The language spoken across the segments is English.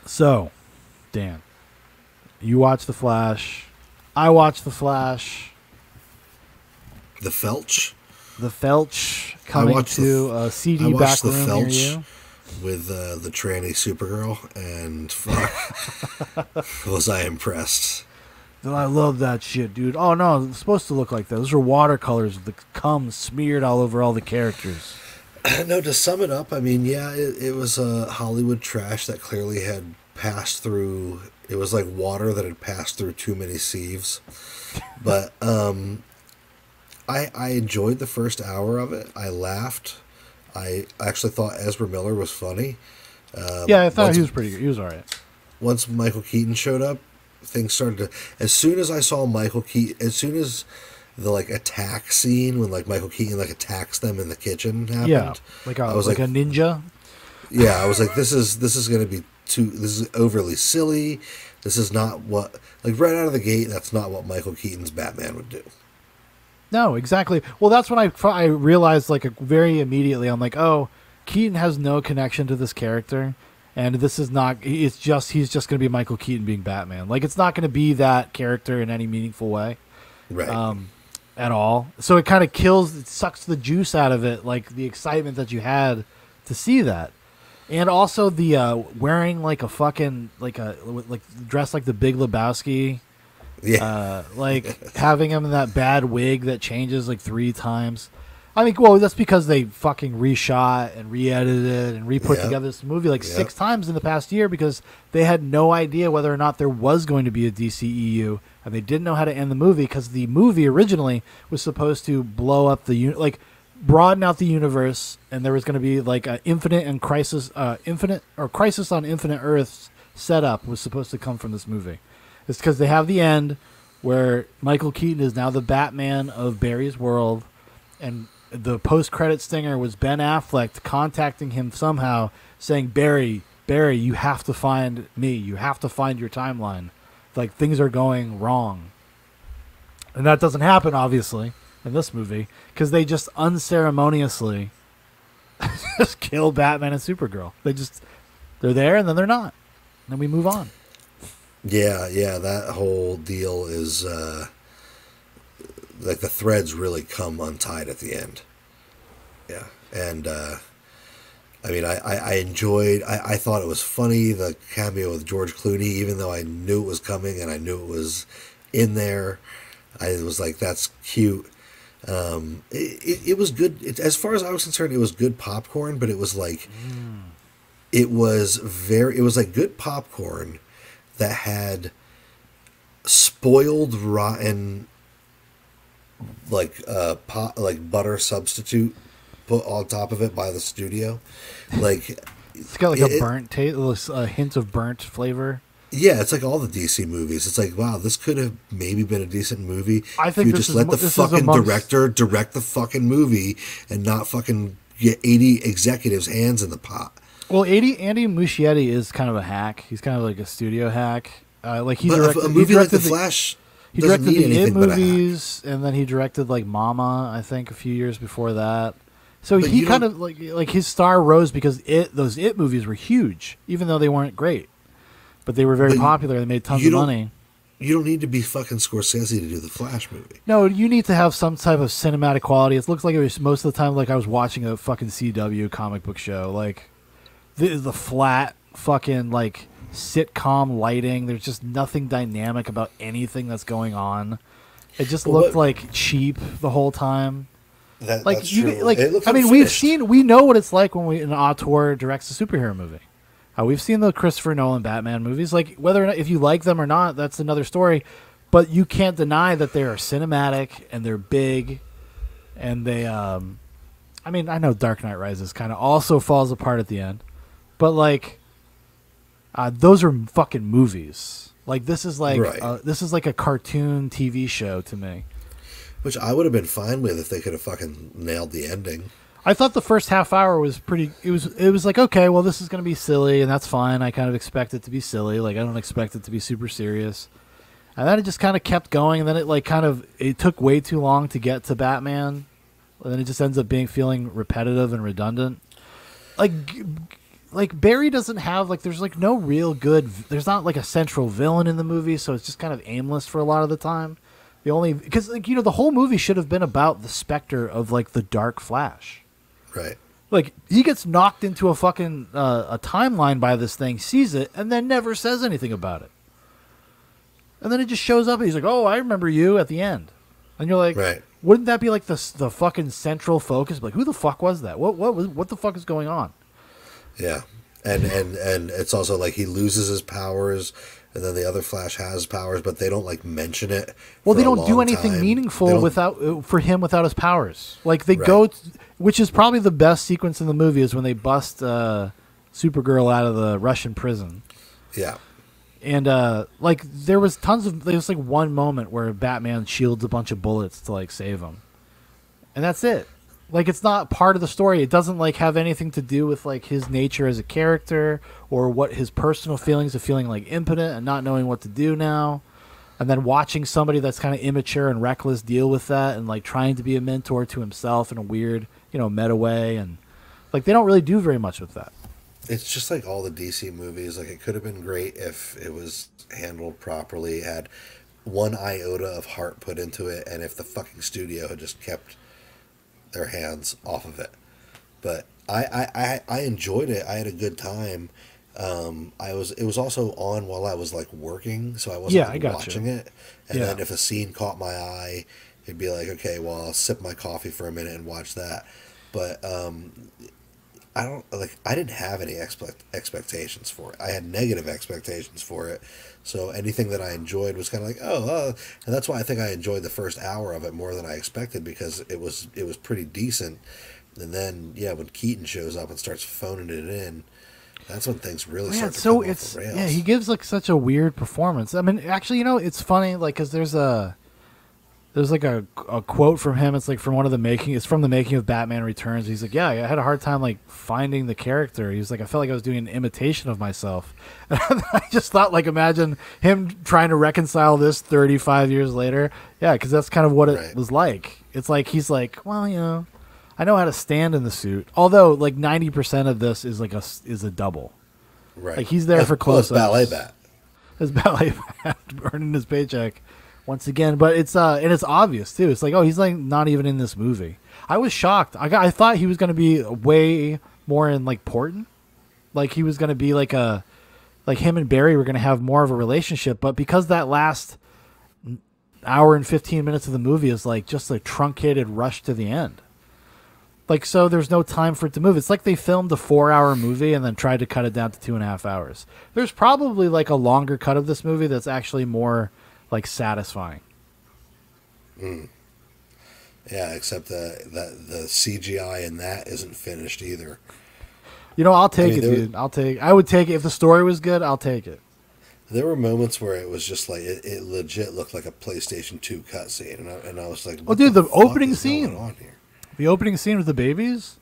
So, Dan, you watch The Flash. I watch The Flash. The Felch. The Felch coming to a CD back room near you. With the tranny Supergirl, and fuck, was I impressed. I love that shit, dude. Oh, no, it's supposed to look like that. Those are watercolors with the cum smeared all over all the characters. No, to sum it up, I mean, yeah, it was Hollywood trash that clearly had passed through. It was like water that had passed through too many sieves. But I enjoyed the first hour of it. I laughed. I actually thought Ezra Miller was funny. Yeah, I thought he was pretty good. He was all right. Once Michael Keaton showed up, things started to... As soon as I saw Michael Keaton... As soon as the, like, attack scene, when, like, Michael Keaton, like, attacks them in the kitchen happened... Yeah, I was like a ninja? Yeah, I was like, this is going to be too... This is overly silly. This is not what... Like, right out of the gate, that's not what Michael Keaton's Batman would do. No, exactly. Well, that's when I realized, like, very immediately, I'm like, oh, Keaton has no connection to this character, and this is not, he's just going to be Michael Keaton being Batman. Like, it's not going to be that character in any meaningful way. Right. At all. So it kind of it sucks the juice out of it, like, the excitement that you had to see that. And also the wearing, like, a fucking, like, dressed like the Big Lebowski. Yeah. Like having him in that bad wig that changes like 3 times. I mean, well, that's because they fucking reshot and re-edited and re-put together this movie like 6 times in the past year because they had no idea whether or not there was going to be a DCEU, and they didn't know how to end the movie because the movie originally was supposed to blow up broaden out the universe, and there was going to be like a Crisis on Infinite Earths setup was supposed to come from this movie. It's because they have the end where Michael Keaton is now the Batman of Barry's world, and the post-credit stinger was Ben Affleck contacting him somehow saying, Barry, you have to find me. You have to find your timeline. Like, things are going wrong. And that doesn't happen, obviously, in this movie, because they just unceremoniously just kill Batman and Supergirl. They're there, and then they're not. And then we move on. Yeah, that whole deal is like the threads really come untied at the end. Yeah, and I mean, I enjoyed. I thought it was funny, the cameo with George Clooney, even though I knew it was coming and I knew it was in there. I was like, that's cute. It was good. As far as I was concerned, it was good popcorn, but it was like it was like good popcorn that had spoiled, rotten, like butter substitute put on top of it by the studio. Like, it's got like a burnt taste, a hint of burnt flavor. Yeah, it's like all the DC movies. It's like, wow, this could have maybe been a decent movie. I think if you just let the fucking director direct the fucking movie and not fucking get 80 executives' hands in the pot. Well, Andy Muschietti is kind of a hack. He's kind of like a studio hack. Like he directed a movie like The Flash. He directed the It movies, and then he directed like Mama, I think, a few years before that. So he kind of like his star rose because those It movies were huge, even though they weren't great, but they were very popular. They made tons of money. You don't need to be fucking Scorsese to do the Flash movie. No, you need to have some type of cinematic quality. It looks like it was most of the time like I was watching a fucking CW comic book show, like. The flat fucking like sitcom lighting. There's just nothing dynamic about anything that's going on. It just looked like cheap the whole time. That's true. I mean, we know what it's like when an auteur directs a superhero movie. We've seen the Christopher Nolan Batman movies. Like, whether or not, if you like them or not, that's another story. But you can't deny that they are cinematic and they're big, and they. I mean, I know Dark Knight Rises kind of also falls apart at the end. But like, those are fucking movies. Like this is like a cartoon TV show to me. Which I would have been fine with if they could have fucking nailed the ending. I thought the first half hour was pretty. It was like, okay, well, this is going to be silly, and that's fine. I kind of expect it to be silly. Like I don't expect it to be super serious. And then it just kind of kept going, and then it took way too long to get to Batman, and then it just ends up feeling repetitive and redundant. Like. like Barry doesn't have like there's like no real good. There's not like a central villain in the movie, so it's just kind of aimless for a lot of the time. The only because like the whole movie should have been about the specter of like the Dark Flash. Right. Like he gets knocked into a fucking a timeline by this thing, sees it, and then never says anything about it. And then it just shows up, and he's like, "Oh, I remember you" at the end, and you're like, right. Wouldn't that be like the fucking central focus? Like, who the fuck was that? What the fuck is going on? Yeah, and it's also like he loses his powers, and then the other Flash has powers, but they don't like mention it. Well, they don't do anything meaningful without for him without his powers. Like they go, which is probably the best sequence in the movie is when they bust Supergirl out of the Russian prison. Yeah. And like there was like one moment where Batman shields a bunch of bullets to like save him, and that's it. Like it's not part of the story. It doesn't like have anything to do with like his nature as a character or what his personal feelings of feeling like impotent and not knowing what to do now, and then watching somebody that's kind of immature and reckless deal with that and like trying to be a mentor to himself in a weird meta way, and like they don't really do very much with that. It's just like all the DC movies. Like it could have been great if it was handled properly, had one iota of heart put into it, and if the fucking studio had just kept their hands off of it. But I enjoyed it. I had a good time. It was also on while I was like working, so I wasn't watching it. And then if a scene caught my eye, it'd be like, okay, well I'll sip my coffee for a minute and watch that. But I didn't have any expectations for it. I had negative expectations for it. So anything that I enjoyed was kind of like, and that's why I think I enjoyed the first hour of it more than I expected, because it was pretty decent. And then when Keaton shows up and starts phoning it in, that's when things really start to come off the rails. Yeah, he gives like such a weird performance. I mean, actually, it's funny, like, because there's like a quote from him. It's like from it's from the making of Batman Returns. He's like, yeah, I had a hard time like finding the character. He's like, I felt like I was doing an imitation of myself. And I just thought, like, imagine him trying to reconcile this 35 years later. Yeah, because that's kind of what it was like. It's like he's like, well, I know how to stand in the suit. Although like 90% of this is like a double. Right. Like he's there for close-ups. Ballet bat. His ballet bat earning his paycheck. Once again, but it's and it's obvious too. It's like, oh, he's like not even in this movie. I was shocked. I thought he was going to be way more important. Like he was going to be like him and Barry were going to have more of a relationship. But because that last hour and 15 minutes of the movie is like just a truncated rush to the end. Like, so there's no time for it to move. It's like they filmed a 4-hour movie and then tried to cut it down to 2.5 hours. There's probably like a longer cut of this movie that's actually more like satisfying. Yeah, except the CGI in that isn't finished either. I'll take it, dude. I would take it if the story was good. I'll take it. There were moments where it was just like it legit looked like a PlayStation 2 cutscene, and I was like, "Oh, dude, the opening scene on here. The opening scene with the babies."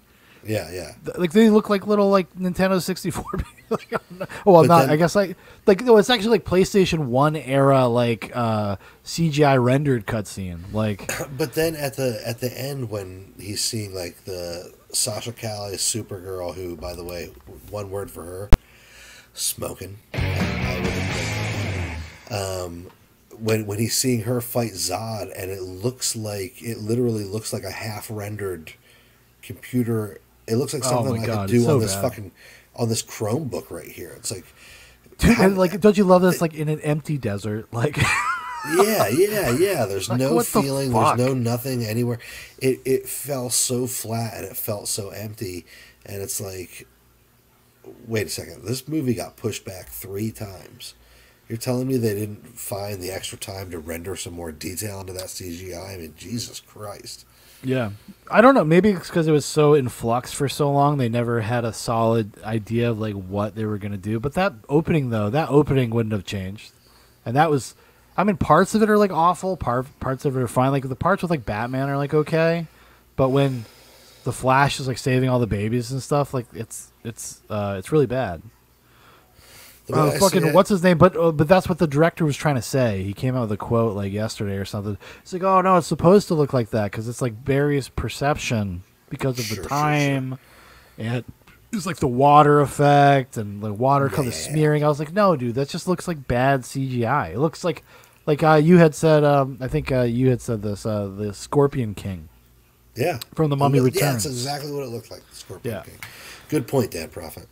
Yeah. Like they look like little like Nintendo 64. I guess it's actually like PlayStation 1 era like CGI rendered cutscene. Like, but then at the end when he's seeing like the Sasha Calle's Supergirl, who, by the way, one word for her, smoking. When he's seeing her fight Zod, and it literally looks like a half rendered computer. It looks like something I could do on this on this Chromebook right here. It's like, dude, like, don't you love this? Like in an empty desert, like. yeah. There's like, no feeling. There's no nothing anywhere. It fell so flat and it felt so empty, and it's like, wait a second. This movie got pushed back 3 times. You're telling me they didn't find the extra time to render some more detail into that CGI? I mean, Jesus Christ. Yeah. I don't know. Maybe it's because it was so in flux for so long. They never had a solid idea of like what they were going to do. But that opening wouldn't have changed. And that was, I mean, parts of it are like awful. Parts of it are fine. Like the parts with like Batman are like okay. But when the Flash is like saving all the babies and stuff, like it's really bad. What's his name? But that's what the director was trying to say. He came out with a quote like yesterday or something. It's like, oh no, it's supposed to look like that because it's like Barry's perception because of the time, and it was like the water effect and the watercolor smearing. I was like, no, dude, that just looks like bad CGI. It looks like you had said. I think you had said this. The Scorpion King. Yeah, from The Mummy Returns. Yeah, that's exactly what it looked like. The Scorpion King. Good point, Dan Prophet.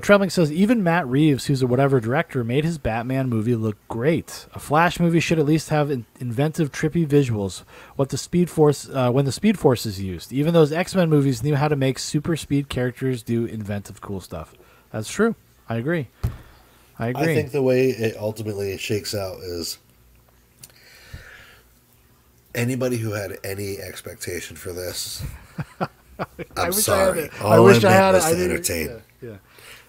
Trembling says, even Matt Reeves, who's a whatever director, made his Batman movie look great. A Flash movie should at least have inventive, trippy visuals. When the Speed Force is used, even those X-Men movies knew how to make super speed characters do inventive, cool stuff. That's true. I agree. I think the way it ultimately shakes out is anybody who had any expectation for this. I'm sorry. I wish I had it. I entertain. Yeah.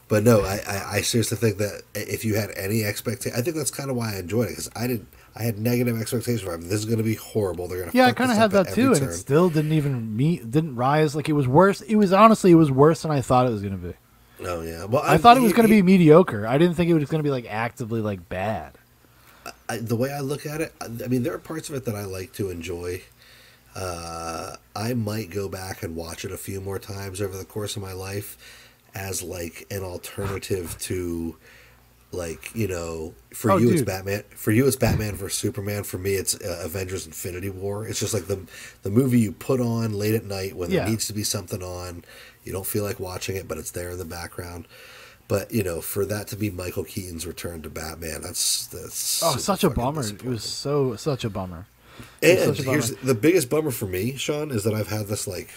But no, I seriously think that if you had any expectation, I think that's kind of why I enjoyed it, because I had negative expectations for it. This is going to be horrible. They're going to I kind of had that too, and it still didn't rise. Like, it was worse. It was worse than I thought it was going to be. Oh yeah, well, I thought it was going to be mediocre. I didn't think it was going to be like actively like bad. The way I look at it, I mean, there are parts of it that I like to enjoy. I might go back and watch it a few more times over the course of my life as like an alternative to, like, you know, it's Batman. For you, it's Batman versus Superman. For me, it's Avengers: Infinity War. It's just like the movie you put on late at night when there needs to be something on. You don't feel like watching it, but it's there in the background. But, you know, for that to be Michael Keaton's return to Batman, that's such a bummer. It was such a bummer. And here's the biggest bummer for me, Sean, is that I've had this like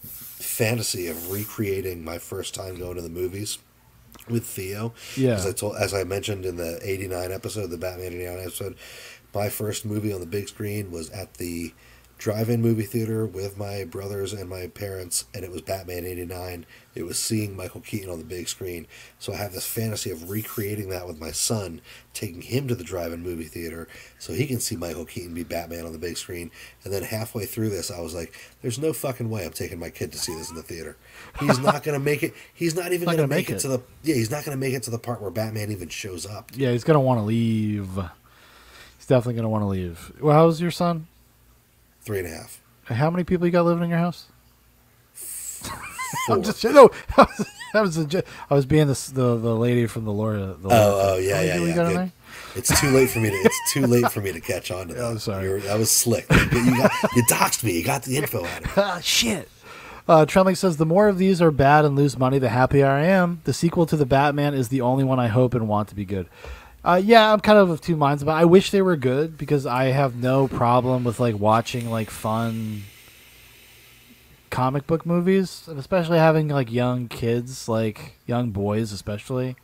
fantasy of recreating my first time going to the movies with Theo. Yeah. As I mentioned in the 89 episode, the Batman 89 episode, my first movie on the big screen was at the drive-in movie theater with my brothers and my parents, and it was Batman 89. It was seeing Michael Keaton on the big screen. So I have this fantasy of recreating that with my son, taking him to the drive-in movie theater so he can see Michael Keaton be Batman on the big screen. And then halfway through this, I was like, there's no fucking way I'm taking my kid to see this in the theater. He's not going to make it. He's not even going to make it to the... Yeah, he's not going to make it to the part where Batman even shows up. Yeah, he's going to want to leave. He's definitely going to want to leave. Well, how's your son? 3.5. How many people you got living in your house? 4. I'm just no. I was being the lady from the Lord. Yeah. It's too late for me to. It's too late for me to catch on to that. I'm sorry. I was slick. You doxed me. You got the info out of it. Shit. Trembling says, the more of these are bad and lose money, the happier I am. The sequel to the Batman is the only one I hope and want to be good. Yeah, I'm kind of two minds about it. I wish they were good because I have no problem with like watching like fun comic book movies, and especially having like young kids, like young boys especially.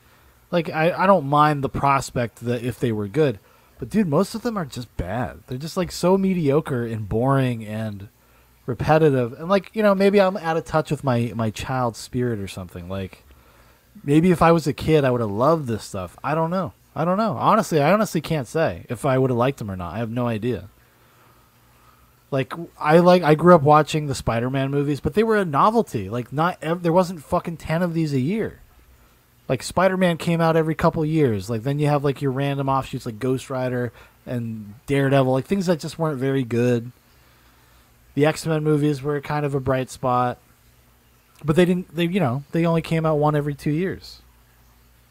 Like I don't mind the prospect that if they were good. But dude, most of them are just bad. They're just like so mediocre and boring and repetitive. And like, you know, maybe I'm out of touch with my child spirit or something. Like maybe if I was a kid I would have loved this stuff. I don't know. Honestly, I honestly can't say if I would have liked them or not. I have no idea. I grew up watching the Spider-Man movies, but they were a novelty. Like there wasn't fucking 10 of these a year. Like Spider-Man came out every couple years. Like then you have like your random offshoots like Ghost Rider and Daredevil, like things that just weren't very good. The X-Men movies were kind of a bright spot, but they only came out one every 2 years.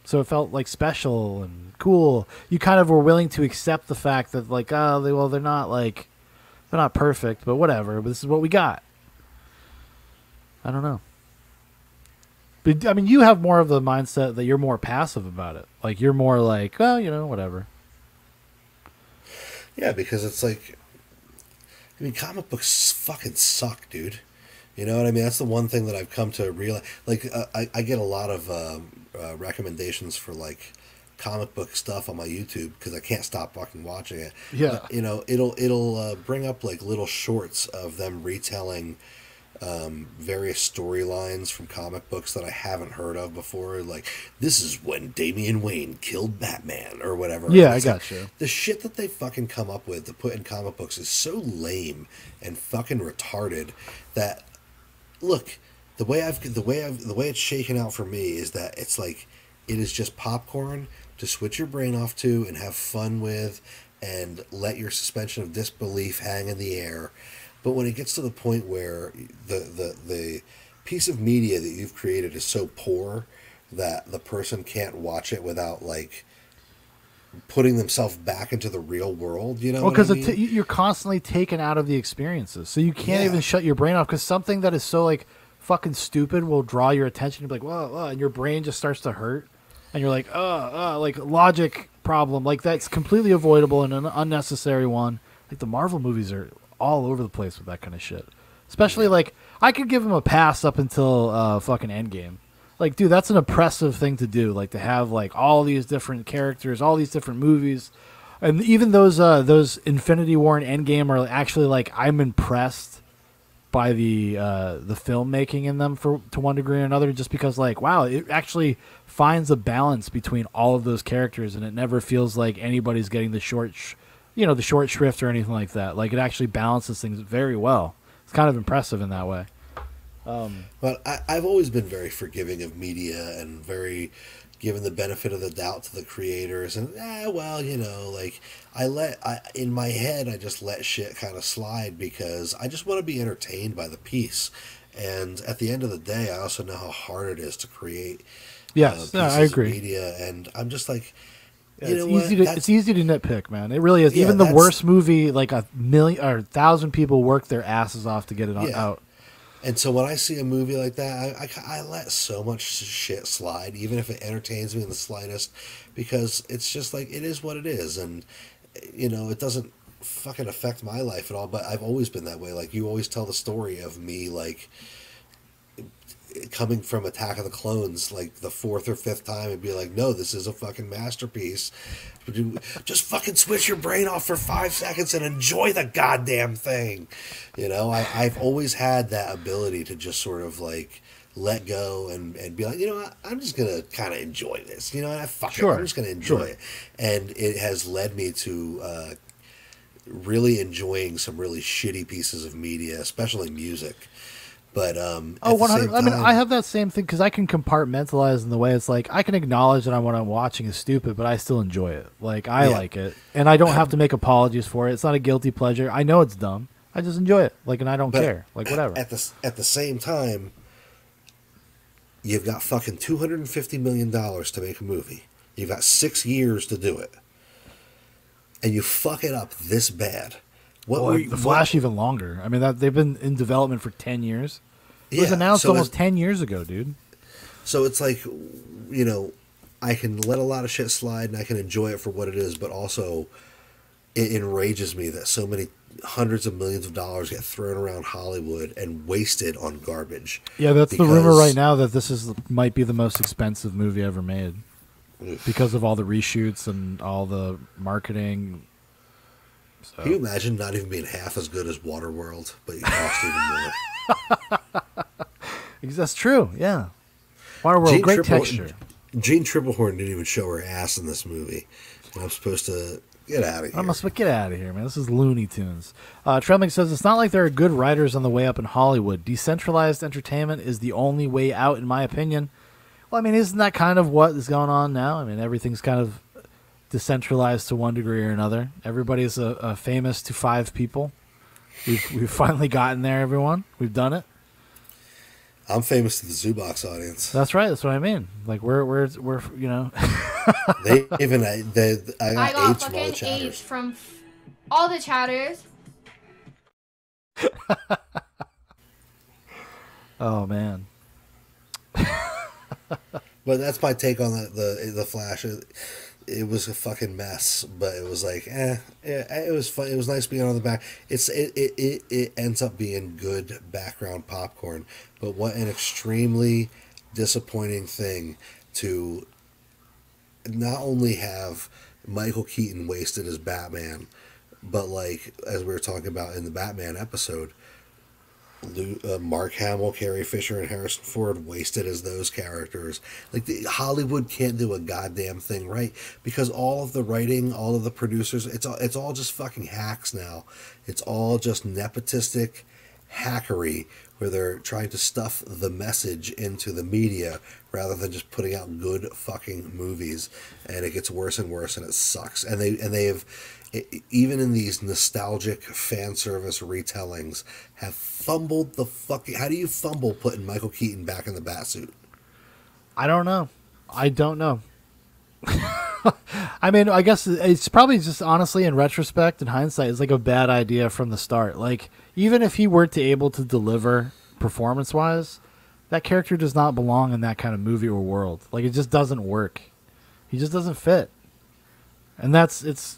So it felt like special and cool. You kind of were willing to accept the fact that like, they're not perfect, but whatever. But this is what we got. I don't know. But I mean, you have more of the mindset that you're more passive about it. Like you're more like, well, whatever. Yeah, because it's like, I mean, comic books fucking suck, dude. You know what I mean? That's the one thing that I've come to realize. Like, I get a lot of recommendations for like comic book stuff on my YouTube because I can't stop fucking watching it. Yeah. But, it'll bring up like little shorts of them retelling various storylines from comic books that I haven't heard of before. Like, this is when Damian Wayne killed Batman or whatever. Yeah, I got you. The shit that they fucking come up with to put in comic books is so lame and fucking retarded that, look, the way it's shaken out for me is that it's like it is just popcorn to switch your brain off to and have fun with and let your suspension of disbelief hang in the air. But when it gets to the point where the piece of media that you've created is so poor that the person can't watch it without like putting themselves back into the real world. You know, well, because you're constantly taken out of the experiences, so you can't even shut your brain off. Because something that is so like fucking stupid will draw your attention. You'll be like, whoa, and your brain just starts to hurt, and you're like, like logic problem, like that's completely avoidable and an unnecessary one. Like the Marvel movies are all over the place with that kind of shit. Especially like I could give them a pass up until fucking Endgame. Like, dude, that's an oppressive thing to do. Like to have like all these different characters, all these different movies, and even those Infinity War and Endgame are actually like I'm impressed by the filmmaking in them to one degree or another, just because like wow, it actually finds a balance between all of those characters, and it never feels like anybody's getting the short shrift or anything like that. Like it actually balances things very well. It's kind of impressive in that way. But I've always been very forgiving of media and very given the benefit of the doubt to the creators. And like in my head, I just let shit kind of slide because I just want to be entertained by the piece. And at the end of the day, I also know how hard it is to create. Yes, I agree. Of media, and I'm just like. It's easy to nitpick, man. It really is. Even the worst movie, like 1,000,000 or 1,000 people work their asses off to get it out. And so when I see a movie like that, I let so much shit slide, even if it entertains me in the slightest, because it's just like, it is what it is. And, it doesn't fucking affect my life at all, but I've always been that way. Like, you always tell the story of me, like, coming from Attack of the Clones, like the 4th or 5th time, and be like, no, this is a fucking masterpiece. Just fucking switch your brain off for 5 seconds and enjoy the goddamn thing. I've always had that ability to just sort of like let go and be like, I'm just going to kind of enjoy this. I'm just going to enjoy it. And it has led me to really enjoying some really shitty pieces of media, especially music. But 100. I mean, I have that same thing because I can compartmentalize in the way it's like I can acknowledge that what I'm watching is stupid, but I still enjoy it. Like I like it, and I don't have to make apologies for it. It's not a guilty pleasure. I know it's dumb. I just enjoy it. Like, and I don't care. Like whatever. At the same time, you've got fucking $250 million to make a movie. You've got 6 years to do it, and you fuck it up this bad. The Flash even longer. I mean, they've been in development for 10 years. It was announced almost 10 years ago, dude. So it's like, I can let a lot of shit slide and I can enjoy it for what it is, but also it enrages me that so many hundreds of millions of dollars get thrown around Hollywood and wasted on garbage. Yeah, that's the rumor right now, that this might be the most expensive movie ever made because of all the reshoots and all the marketing. So. Can you imagine not even being half as good as Waterworld, but you cost even more? That's true, yeah. Waterworld, great texture. Jean Triplehorn didn't even show her ass in this movie. And I'm supposed to get out of here. Get out of here, man. This is Looney Tunes. Trembling says, it's not like there are good writers on the way up in Hollywood. Decentralized entertainment is the only way out, in my opinion. Well, I mean, isn't that kind of what is going on now? I mean, everything's kind of decentralized to one degree or another. Everybody's a famous to 5 people. We've finally gotten there, everyone. We've done it. I'm famous to the Zoobox audience. That's right. That's what I mean. Like we're they even I got fucking AIDS from all the chatters. Oh man. But that's my take on the Flash. It was a fucking mess, but it was like, it was fun. It was nice being on the back. It ends up being good background popcorn, but what an extremely disappointing thing to not only have Michael Keaton wasted as Batman, but like, as we were talking about in the Batman episode, Mark Hamill, Carrie Fisher, and Harrison Ford wasted as those characters. Like, Hollywood can't do a goddamn thing right because all of the writing, all of the producers, it's all just fucking hacks now. It's all just nepotistic hackery where they're trying to stuff the message into the media rather than just putting out good fucking movies, and it gets worse and worse, and it sucks. And they have, even in these nostalgic fan service retellings, have fumbled the fucking. How do you fumble putting Michael Keaton back in the Batsuit? I don't know. I mean, I guess it's probably just honestly, in retrospect, in hindsight, it's like a bad idea from the start. Like, even if he were to able to deliver performance-wise, that character does not belong in that kind of movie or world. Like, it just doesn't work. He just doesn't fit. And it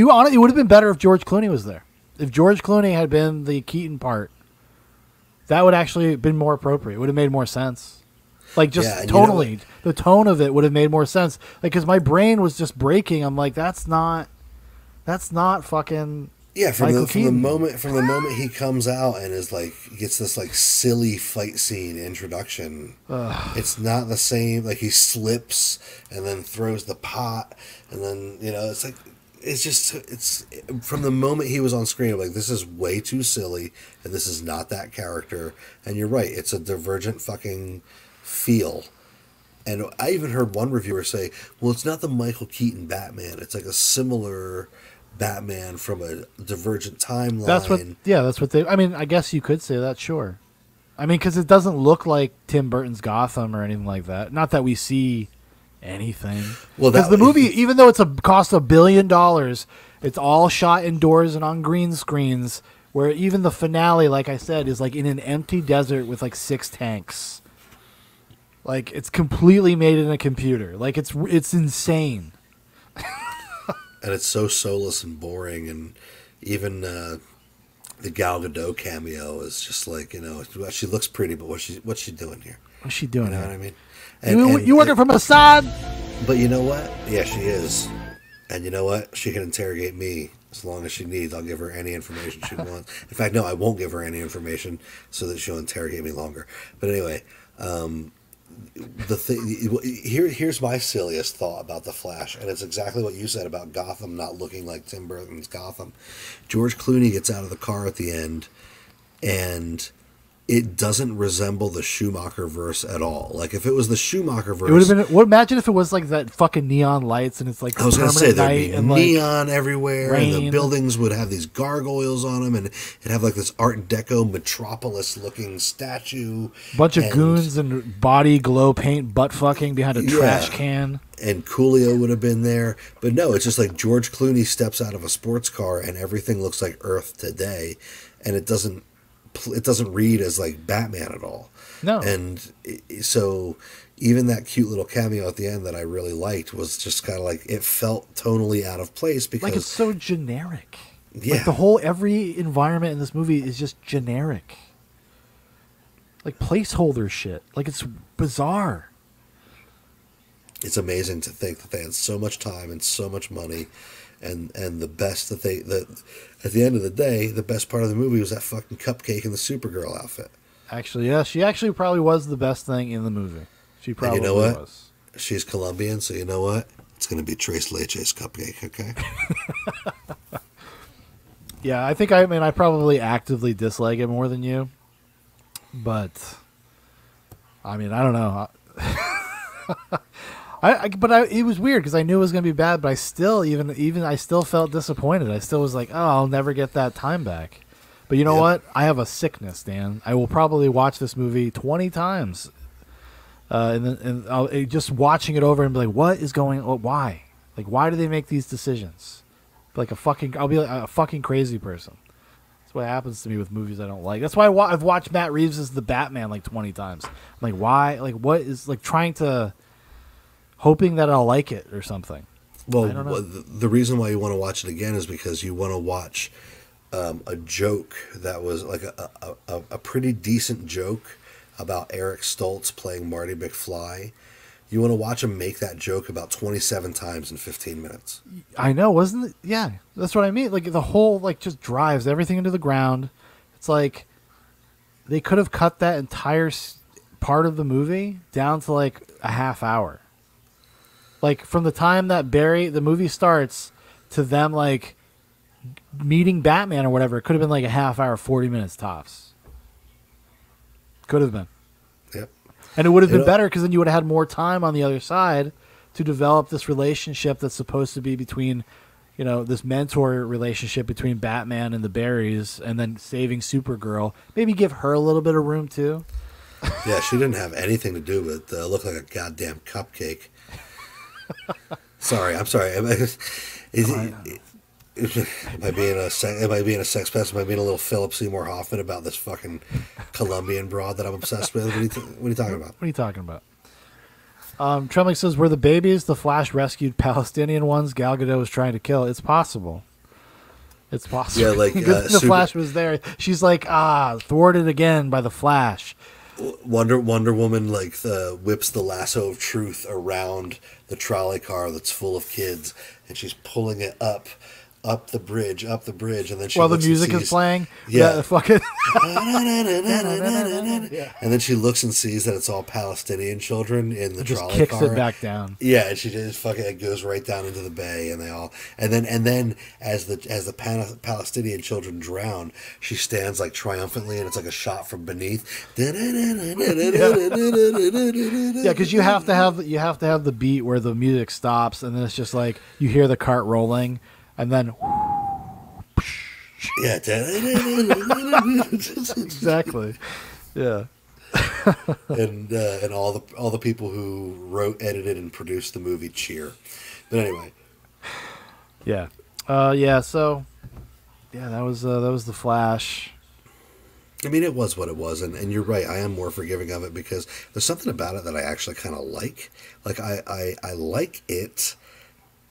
would have been better if George Clooney was there. If George Clooney had been the Keaton part, that would actually have been more appropriate. It would have made more sense. Like, just tonally, the tone of it would have made more sense. Like, because my brain was just breaking. I'm like, that's not fucking. Yeah, from the moment he comes out and is like gets this like silly fight scene introduction, it's not the same. Like, he slips and then throws the pot, and then it's like it's from the moment he was on screen, I'm like, this is way too silly, and this is not that character. And you're right, it's a divergent fucking feel. And I even heard one reviewer say, well, it's not the Michael Keaton Batman, it's like a similar Batman from a divergent timeline. That's what they, I mean, I guess you could say that, sure. I mean, because it doesn't look like Tim Burton's Gotham or anything like that. Not that we see anything. Well, because the movie, even though cost $1 billion, it's all shot indoors and on green screens, where even the finale, like I said, is like in an empty desert with like 6 tanks. Like, it's completely made in a computer. Like, it's insane. And it's so soulless and boring, and even the Gal Gadot cameo is just like, she looks pretty, but what's she doing here? What's she doing? You know what I mean? You working for Mossad? But you know what? Yeah, she is. And you know what? She can interrogate me as long as she needs. I'll give her any information she wants. In fact, no, I won't give her any information so that she'll interrogate me longer. But anyway, the thing here's my silliest thought about the Flash, and it's exactly what you said about Gotham not looking like Tim Burton's Gotham. George Clooney gets out of the car at the end, and it doesn't resemble the Schumacher verse at all. Like, if it was the Schumacher verse, it would have been. Imagine if it was like that fucking neon lights, and it's like I was going to say there'd be and neon everywhere, rain. And the buildings would have these gargoyles on them, and it'd have like this Art Deco metropolis looking statue, bunch of goons and body glow paint butt fucking behind a trash can. And Coolio would have been there, but no, it's just like George Clooney steps out of a sports car, and everything looks like Earth today, and it doesn't read as like Batman at all. No. And so even that cute little cameo at the end that I really liked was just kind of like, it felt tonally out of place because like, it's so generic. Yeah. Like, every environment in this movie is just generic. Like, placeholder shit. Like, it's bizarre. It's amazing to think that they had so much time and so much money. And the best at the end of the day, the best part of the movie was that fucking cupcake in the Supergirl outfit. Actually, yeah, she actually probably was the best thing in the movie. She probably and you know what? was. She's Colombian, so you know what? It's going to be Tres Leches cupcake, okay? Yeah, I probably actively dislike it more than you. But, I mean, I don't know. It was weird because I knew it was going to be bad, but I still I still felt disappointed. I still was like, oh, I'll never get that time back. But you know what? I have a sickness, Dan. I will probably watch this movie 20 times, and I'll just watching it over and be like, what is going on? Why? Like, why do they make these decisions? I'll be like a fucking crazy person. That's what happens to me with movies I don't like. That's why I've watched Matt Reeves' The Batman like 20 times. I'm like, why? Like, what is like trying to. Hoping that I'll like it or something. Well, the reason why you want to watch it again is because you want to watch a joke that was like a pretty decent joke about Eric Stoltz playing Marty McFly. You want to watch him make that joke about 27 times in 15 minutes. I know, wasn't it? Yeah, that's what I mean. Like, the whole, like, just drives everything into the ground. It's like they could have cut that entire part of the movie down to like a half hour. Like, from the time that the movie starts to them, like, meeting Batman or whatever, it could have been like a half hour, 40 minutes tops. Could have been. Yep. And it would have been better because then you would have had more time on the other side to develop this relationship that's supposed to be between, this mentor relationship between Batman and the Barrys, and then saving Supergirl. Maybe give her a little bit of room too. Yeah, she didn't have anything to do with look like a goddamn cupcake. I'm sorry. Am I being a sex pest? Am I being a little Philip Seymour Hoffman about this fucking Colombian broad that I'm obsessed with? What are you talking about? What are you talking about? Trembling says, were the babies the Flash rescued Palestinian ones Gal Gadot was trying to kill? It's possible. It's possible. Yeah, like the Flash was there. She's like, thwarted again by the Flash. Wonder Woman whips the lasso of truth around the trolley car that's full of kids, and she's pulling it up the bridge, and then she while the music is playing. Yeah, fucking. And then she looks and sees that it's all Palestinian children in the trolley car. Just kicks it back down. Yeah, and she just fucking it goes right down into the bay, and then as the Palestinian children drown, she stands like triumphantly, and it's like a shot from beneath. Yeah, because you have to have the beat where the music stops, and then it's just like you hear the cart rolling, and then. Yeah, exactly. Yeah. and all the people who wrote, edited, and produced the movie cheer. But anyway. Yeah. So, that was the Flash. I mean, it was what it was, and you're right. I am more forgiving of it because there's something about it that I actually kind of like. Like I like it,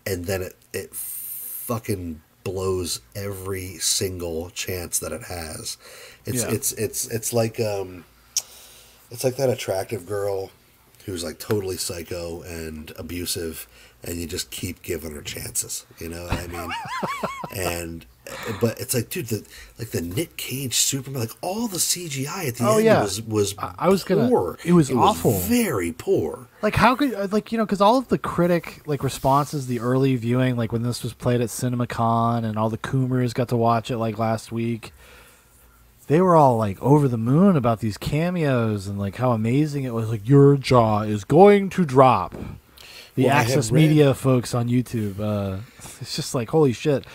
and then it fucking blows every single chance that it has. It's like it's like that attractive girl who's like totally psycho and abusive, and you just keep giving her chances. You know what I mean? But it's like, dude, the Nick Cage Superman, like all the CGI at the end was poor. It was awful, very poor. Like how could because all of the critic responses, the early viewing, like when this was played at CinemaCon, and all the Coomers got to watch it like last week, they were all like over the moon about these cameos and like how amazing it was. Like your jaw is going to drop. The Access Media folks on YouTube, it's just like, holy shit.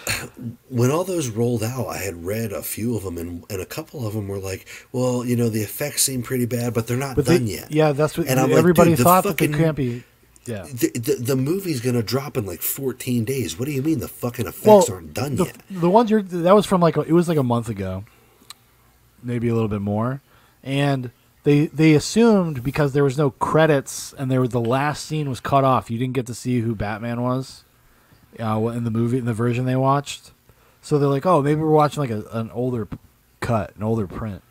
When all those rolled out, I had read a few of them, and a couple of them were like, well, the effects seem pretty bad, but they're not done yet. Yeah, that's what everybody thought, that they can't be. Yeah. The movie's going to drop in like 14 days. What do you mean the fucking effects aren't done yet? The ones that was from it was like a month ago, maybe a little bit more. And They assumed because there was no credits and the last scene was cut off, you didn't get to see who Batman was in the movie, in the version they watched. So they're like, oh, maybe we're watching like an older cut, an older print.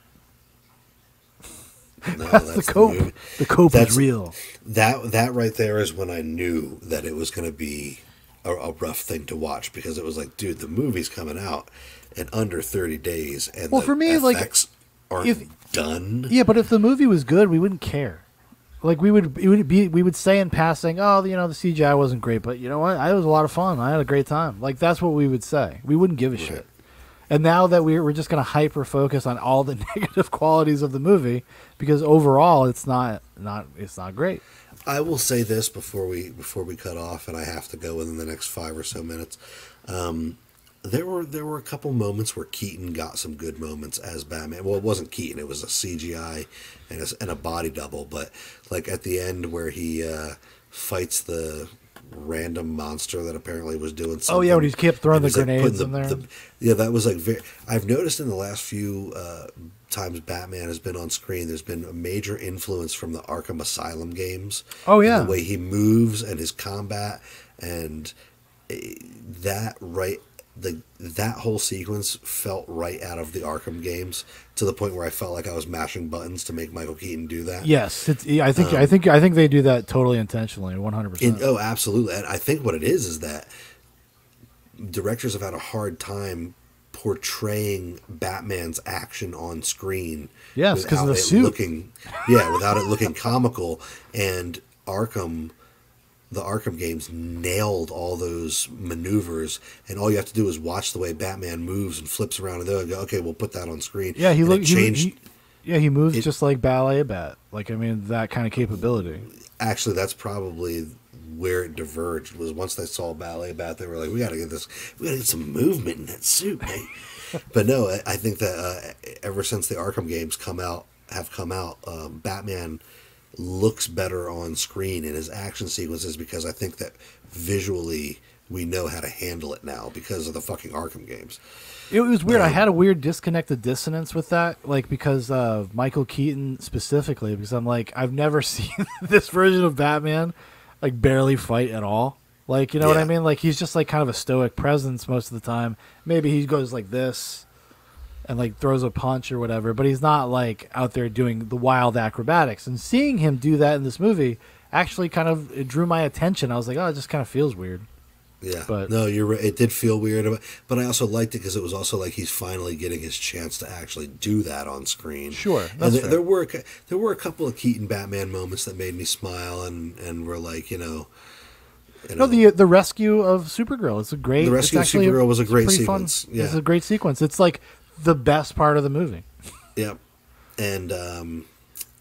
No, that's the cope. The cope is real. That right there is when I knew that it was going to be a rough thing to watch, because it was like, dude, the movie's coming out in under 30 days, and for me, effects aren't done. Yeah, but if the movie was good, we wouldn't care. Like we would say in passing, oh, the CGI wasn't great, but you know what? It was a lot of fun. I had a great time. Like that's what we would say. We wouldn't give a shit. And now that we're just going to hyper focus on all the negative qualities of the movie, because overall it's not great. I will say this before we cut off, and I have to go within the next 5 or so minutes. There were a couple moments where Keaton got some good moments as Batman. Well, it wasn't Keaton; it was a CGI and a body double. But like at the end where he fights the random monster that apparently was doing something. Oh yeah, when he kept throwing the grenades in there. That was like I've noticed in the last few times Batman has been on screen, there's been a major influence from the Arkham Asylum games. Oh yeah, the way he moves and his combat, and that whole sequence felt right out of the Arkham games, to the point where I felt like I was mashing buttons to make Michael Keaton do that. Yes, I think they do that totally intentionally, 100%. Oh, absolutely. And I think what it is that directors have had a hard time portraying Batman's action on screen. Yes, because of the suit. Without it looking comical. And Arkham the Arkham games nailed all those maneuvers, and all you have to do is watch the way Batman moves and flips around, and they'll go, okay, we'll put that on screen. Yeah, he looked changed. He moves just like Ballet Bat. Like, I mean, that kind of capability. Actually, that's probably where it diverged. Was once they saw Ballet Bat, they were like, we got to get some movement in that suit, mate. But no, I think that ever since the Arkham games have come out, Batman looks better on screen in his action sequences, because I think that visually we know how to handle it now because of the fucking Arkham games. It was weird. I had a weird disconnected dissonance with that, like, because of Michael Keaton specifically, because I'm like, I've never seen this version of Batman like barely fight at all. Like, you know what I mean? Like, he's just like kind of a stoic presence most of the time. Maybe he goes like this and like throws a punch or whatever, but he's not like out there doing the wild acrobatics. And seeing him do that in this movie actually kind of, it drew my attention. I was like, oh, it just kind of feels weird. Yeah, but no, you're right. It did feel weird, but I also liked it because it was also like he's finally getting his chance to actually do that on screen. Sure, and there were a couple of Keaton Batman moments that made me smile and were like, you know. No, the rescue of Supergirl. It's a great. The rescue of Supergirl was a great sequence. Fun. Yeah, it's a great sequence. It's like the best part of the movie. Yep, and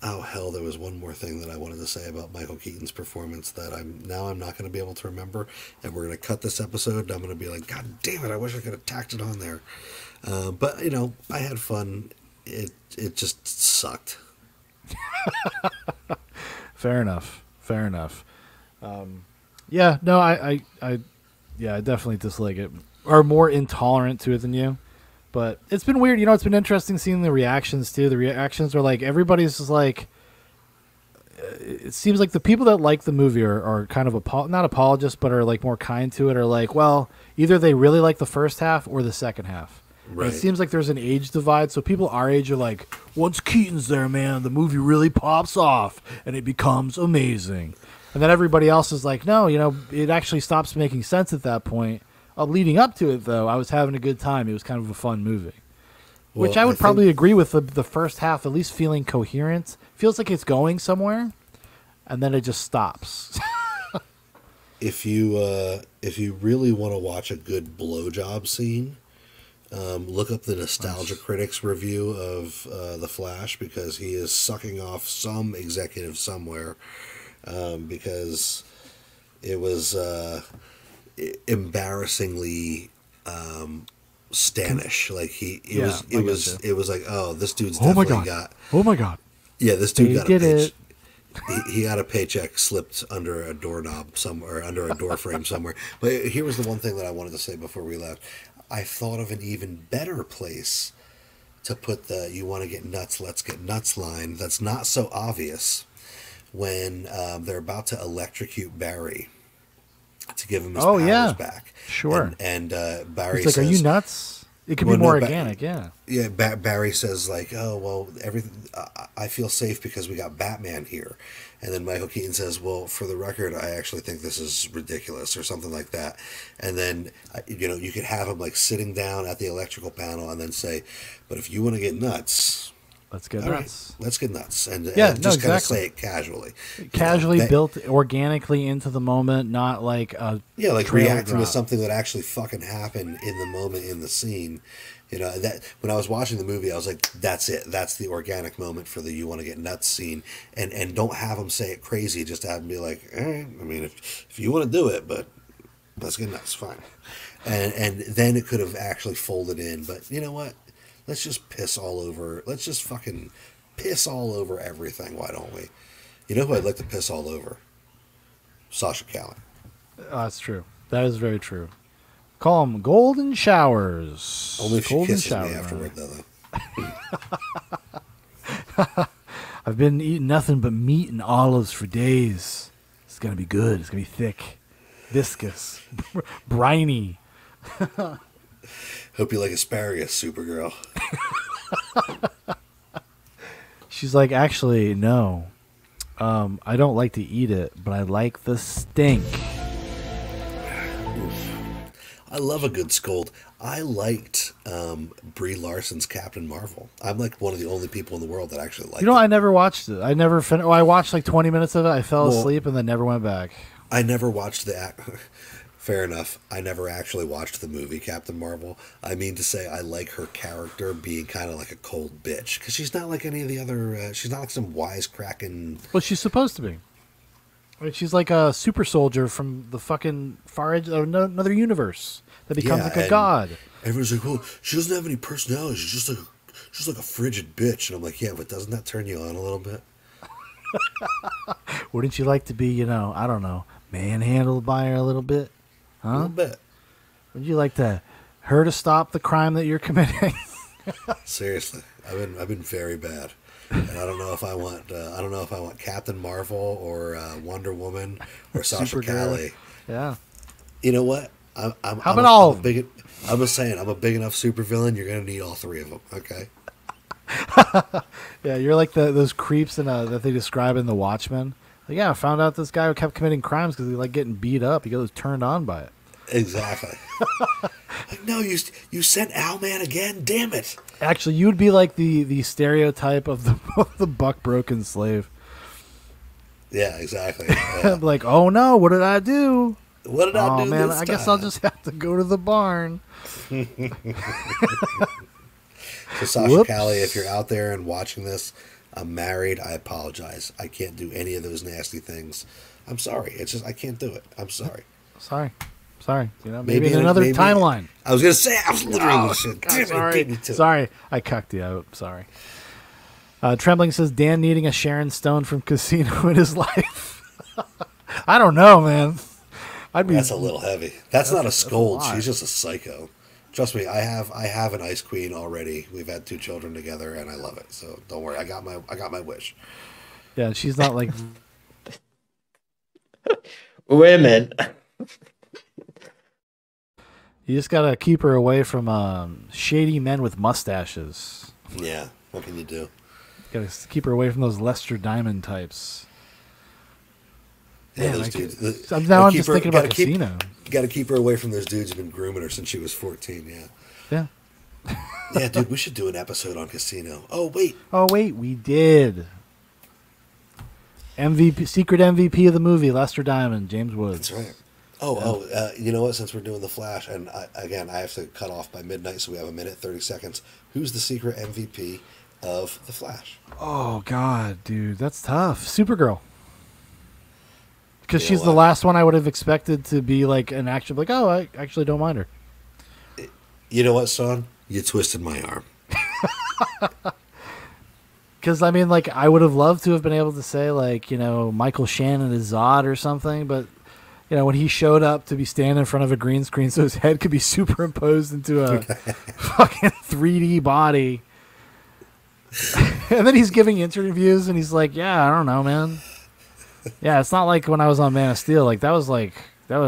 oh hell, there was one more thing that I wanted to say about Michael Keaton's performance that I'm not going to be able to remember, and we're going to cut this episode. And I'm going to be like, God damn it! I wish I could have tacked it on there. But you know, I had fun. It just sucked. Fair enough. Yeah, no, I definitely dislike it. Or more intolerant to it than you. But it's been weird. You know, it's been interesting seeing the reactions, too. The reactions are like, everybody's just like, it seems like the people that like the movie are kind of, not apologists, but are like more kind to it, are like, well, either they really like the first half or the second half. Right. It seems like there's an age divide. So people our age are like, once Keaton's there, man, the movie really pops off and it becomes amazing. And then everybody else is like, no, you know, it actually stops making sense at that point. Leading up to it, though, I was having a good time. It was kind of a fun movie. Well, which I would probably agree with the first half, at least feeling coherent. Feels like it's going somewhere, and then it just stops. If you really want to watch a good blowjob scene, look up the Nostalgia Critics review of The Flash, because he is sucking off some executive somewhere, because it was embarrassingly Stanish. Like it was like, oh, this dude's definitely got. Oh my god! Yeah, this dude got a paycheck. He got a paycheck slipped under a doorknob somewhere, under a door frame somewhere. But here was the one thing that I wanted to say before we left. I thought of an even better place to put the "You want to get nuts? Let's get nuts" line. That's not so obvious when they're about to electrocute Barry to give him his powers back. Sure. And Barry says, "Are you nuts?" It could be more organic, yeah. Yeah, Barry says like, "Oh well, everything. I feel safe because we got Batman here," and then Michael Keaton says, "Well, for the record, I actually think this is ridiculous," or something like that. And then you know, you could have him like sitting down at the electrical panel and then say, "But if you want to get nuts." Let's get nuts. Right, let's get nuts. And just kind of say it casually. Casually built organically into the moment, not like a like reacting to something that actually fucking happened in the moment in the scene. You know, that when I was watching the movie, I was like, that's it. That's the organic moment for the "you want to get nuts" scene. And don't have them say it crazy. Just have them be like, I mean, if you want to do it, but let's get nuts, fine. And then it could have actually folded in. But you know what? Let's just piss all over. Let's just fucking piss all over everything. Why don't we? You know who I'd like to piss all over? Sasha Callan. Oh, that's true. That is very true. Call them golden showers. Only if she kisses me afterward, though. I've been eating nothing but meat and olives for days. It's gonna be good. It's gonna be thick, viscous, briny. Hope you like asparagus, Supergirl. She's like, actually, no. I don't like to eat it, but I like the stink. I love a good scold. I liked Brie Larson's Captain Marvel. I'm like one of the only people in the world that actually liked it. I never watched it. I never I watched like 20 minutes of it. I fell asleep and then never went back. I never watched the Fair enough. I never actually watched the movie Captain Marvel. I mean to say, I like her character being kind of like a cold bitch because she's not like any of the other. She's not like some wisecracking. Well, she's supposed to be. Right, she's like a super soldier from the fucking far edge of another universe that becomes like a god. Everyone's like, "Well, she doesn't have any personality. She's just like a frigid bitch." And I'm like, "Yeah, but doesn't that turn you on a little bit?" Wouldn't you like to be, I don't know, manhandled by her a little bit? Huh? A little bit. Would you like her to stop the crime that you're committing? Seriously, I've been very bad, and I don't know if I want Captain Marvel or Wonder Woman or Sasha Calle. Yeah. You know what? How about all? I'm just saying, I'm a big enough supervillain. You're gonna need all three of them. Okay. Yeah, you're like those creeps that they describe in The Watchmen. Like, yeah, I found out this guy who kept committing crimes because he liked getting beat up. He goes turned on by it. Exactly. Like, no, you sent Owlman again. Damn it. Actually, you would be like the stereotype of the buck broken slave. Yeah, exactly. Yeah. Like, oh no, what did I do? What did I do? Oh man, this I guess time? I'll just have to go to the barn. So Sasha Calle, if you're out there and watching this, I'm married. I apologize. I can't do any of those nasty things. I'm sorry. It's just I can't do it. I'm sorry. Sorry. Maybe in another timeline. I was gonna say I was literally shit. God, sorry, I cucked you out. Sorry. Trembling says Dan needing a Sharon Stone from Casino in his life. I don't know, man. That's a little heavy. That's not a scold. She's just a psycho. Trust me, I have an ice queen already. We've had 2 children together, and I love it. So don't worry. I got my wish. Yeah, she's not like women. You just gotta keep her away from shady men with mustaches. Yeah, what can you do? Gotta keep her away from those Lester Diamond types. Yeah, Man, those dudes. I'm just thinking about Casino. Got to keep her away from those dudes who've been grooming her since she was 14. Yeah. Yeah, dude, we should do an episode on Casino. Oh wait, we did. Secret MVP of the movie, Lester Diamond, James Woods. That's right. You know what? Since we're doing the Flash, and I have to cut off by midnight, so we have a minute 30 seconds. Who's the secret MVP of the Flash? Oh God, dude, that's tough. Supergirl. Because she's the last one I would have expected to be like an action. Like, oh, I actually don't mind her. You know what, son? You twisted my arm. Because, I mean, like, I would have loved to have been able to say, like, Michael Shannon is Zod or something. But, when he showed up to be standing in front of a green screen so his head could be superimposed into a fucking 3D body. And then he's giving interviews and he's like, yeah, I don't know, man. Yeah, it's not like when I was on Man of Steel. Like, I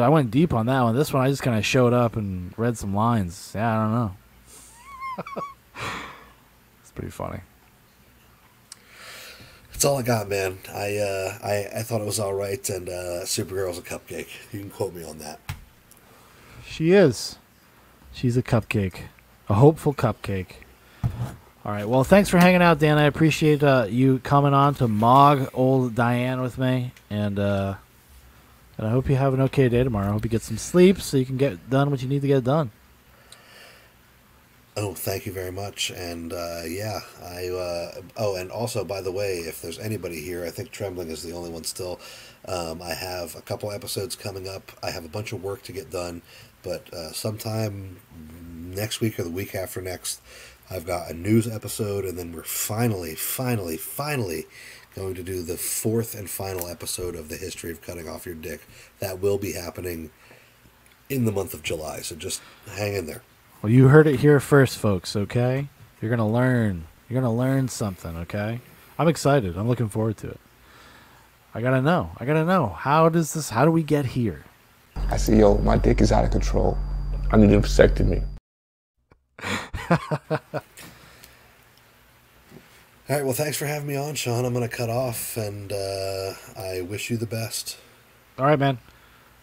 went deep on that one. This one, I just kind of showed up and read some lines. Yeah, I don't know. It's pretty funny. That's all I got, man. I thought it was all right, and Supergirl's a cupcake. You can quote me on that. She is. She's a cupcake. A hopeful cupcake. All right. Well, thanks for hanging out, Dan. I appreciate you coming on to mog old Diane with me, and I hope you have an okay day tomorrow. I hope you get some sleep so you can get done what you need to get done. Oh, thank you very much. And and also, by the way, if there's anybody here, I think Trembling is the only one still. I have a couple episodes coming up. I have a bunch of work to get done, but sometime next week or the week after next, I've got a news episode, and then we're finally going to do the 4th and final episode of the history of cutting off your dick. That will be happening in the month of July, so just hang in there. Well, you heard it here first, folks, okay? You're going to learn. You're going to learn something, okay? I'm excited. I'm looking forward to it. I got to know. How do we get here? I see, my dick is out of control. I need a vasectomy. All right, well, thanks for having me on, Shaun. I'm going to cut off, and I wish you the best. All right, man.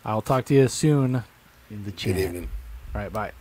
I'll talk to you soon in the chat. Good evening. All right, bye.